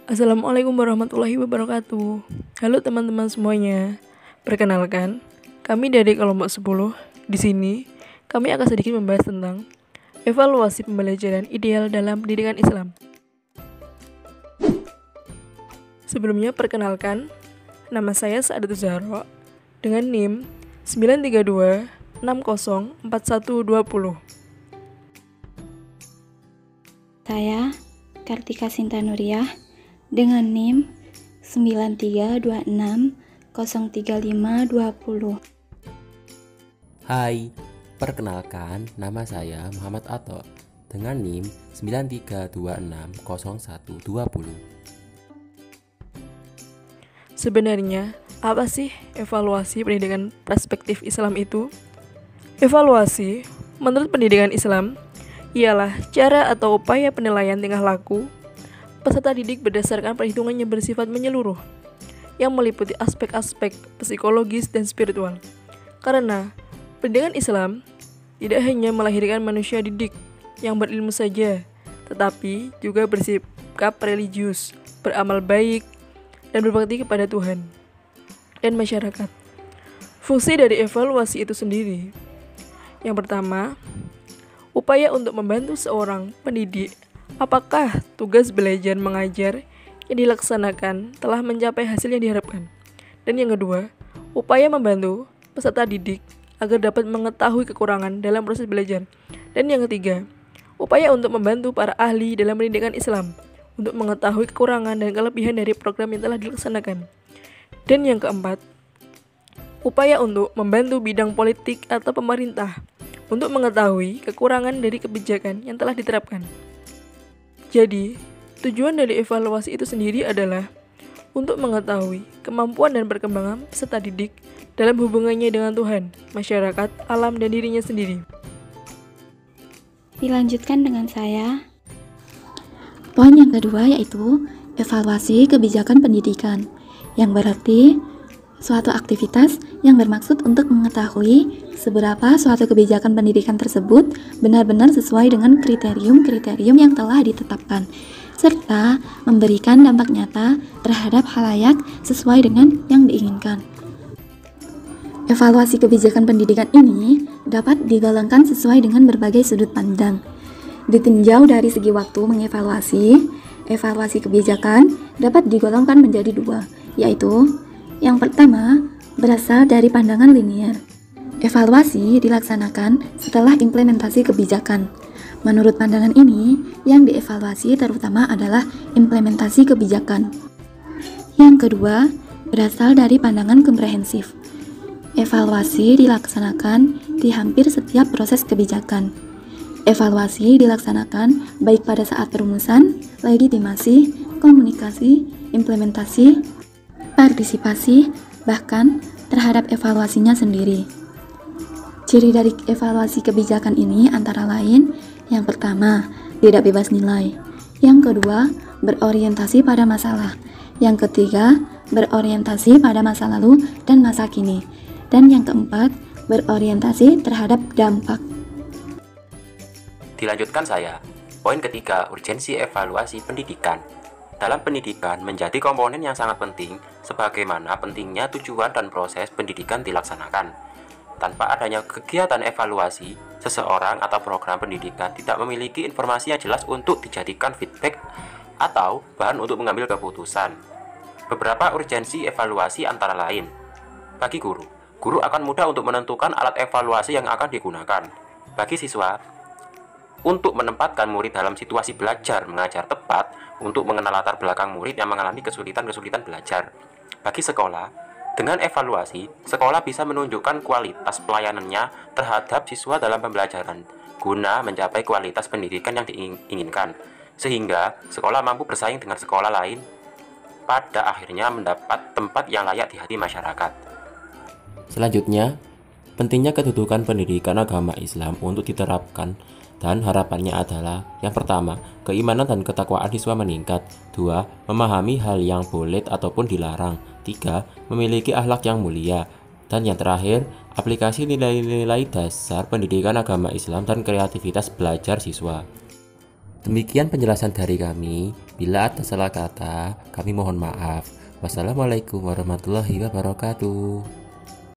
Assalamualaikum warahmatullahi wabarakatuh. Halo teman-teman semuanya. Perkenalkan, kami dari kelompok 10. Di sini, kami akan sedikit membahas tentang evaluasi pembelajaran ideal dalam pendidikan Islam. Sebelumnya perkenalkan, nama saya Sa'adatul Zahra dengan NIM 932604120. Saya Kartika Sinta Nuriyah dengan NIM 932603520. Hai, perkenalkan nama saya Muhammad Ato dengan NIM 932600120. Sebenarnya, apa sih evaluasi pendidikan perspektif Islam itu? Evaluasi, menurut pendidikan Islam, ialah cara atau upaya penilaian tingkah laku peserta didik berdasarkan perhitungan yang bersifat menyeluruh, yang meliputi aspek-aspek psikologis dan spiritual. Karena pendidikan Islam tidak hanya melahirkan manusia didik yang berilmu saja, tetapi juga bersikap religius, beramal baik, dan berbakti kepada Tuhan dan masyarakat. Fungsi dari evaluasi itu sendiri, yang pertama, upaya untuk membantu seorang pendidik apakah tugas belajar mengajar yang dilaksanakan telah mencapai hasil yang diharapkan. Dan yang kedua, upaya membantu peserta didik agar dapat mengetahui kekurangan dalam proses belajar. Dan yang ketiga, upaya untuk membantu para ahli dalam pendidikan Islam untuk mengetahui kekurangan dan kelebihan dari program yang telah dilaksanakan. Dan yang keempat, upaya untuk membantu bidang politik atau pemerintah untuk mengetahui kekurangan dari kebijakan yang telah diterapkan. Jadi, tujuan dari evaluasi itu sendiri adalah untuk mengetahui kemampuan dan perkembangan peserta didik dalam hubungannya dengan Tuhan, masyarakat, alam, dan dirinya sendiri. Dilanjutkan dengan saya. Poin yang kedua yaitu evaluasi kebijakan pendidikan, yang berarti suatu aktivitas yang bermaksud untuk mengetahui seberapa suatu kebijakan pendidikan tersebut benar-benar sesuai dengan kriterium-kriterium yang telah ditetapkan, serta memberikan dampak nyata terhadap khalayak sesuai dengan yang diinginkan. Evaluasi kebijakan pendidikan ini dapat digolongkan sesuai dengan berbagai sudut pandang. Ditinjau dari segi waktu mengevaluasi, evaluasi kebijakan dapat digolongkan menjadi dua, yaitu yang pertama, berasal dari pandangan linier. Evaluasi dilaksanakan setelah implementasi kebijakan. Menurut pandangan ini, yang dievaluasi terutama adalah implementasi kebijakan. Yang kedua, berasal dari pandangan komprehensif. Evaluasi dilaksanakan di hampir setiap proses kebijakan. Evaluasi dilaksanakan baik pada saat perumusan, legitimasi, komunikasi, implementasi, partisipasi, bahkan terhadap evaluasinya sendiri. Ciri dari evaluasi kebijakan ini antara lain, yang pertama, tidak bebas nilai. Yang kedua, berorientasi pada masalah. Yang ketiga, berorientasi pada masa lalu dan masa kini. Dan yang keempat, berorientasi terhadap dampak. Dilanjutkan saya. Poin ketiga, urgensi evaluasi pendidikan. Dalam pendidikan menjadi komponen yang sangat penting sebagaimana pentingnya tujuan dan proses pendidikan dilaksanakan. Tanpa adanya kegiatan evaluasi, seseorang atau program pendidikan tidak memiliki informasi yang jelas untuk dijadikan feedback atau bahan untuk mengambil keputusan. Beberapa urgensi evaluasi antara lain. Bagi guru, guru akan mudah untuk menentukan alat evaluasi yang akan digunakan. Bagi siswa, untuk menempatkan murid dalam situasi belajar mengajar tepat, untuk mengenal latar belakang murid yang mengalami kesulitan-kesulitan belajar. Bagi sekolah, dengan evaluasi, sekolah bisa menunjukkan kualitas pelayanannya terhadap siswa dalam pembelajaran, guna mencapai kualitas pendidikan yang diinginkan, sehingga sekolah mampu bersaing dengan sekolah lain, pada akhirnya mendapat tempat yang layak di hati masyarakat. Selanjutnya, pentingnya kedudukan pendidikan agama Islam untuk diterapkan. Dan harapannya adalah, yang pertama, keimanan dan ketakwaan siswa meningkat. 2. Memahami hal yang boleh ataupun dilarang. 3. Memiliki akhlak yang mulia. Dan yang terakhir, aplikasi nilai-nilai dasar pendidikan agama Islam dan kreativitas belajar siswa. Demikian penjelasan dari kami. Bila ada salah kata, kami mohon maaf. Wassalamualaikum warahmatullahi wabarakatuh.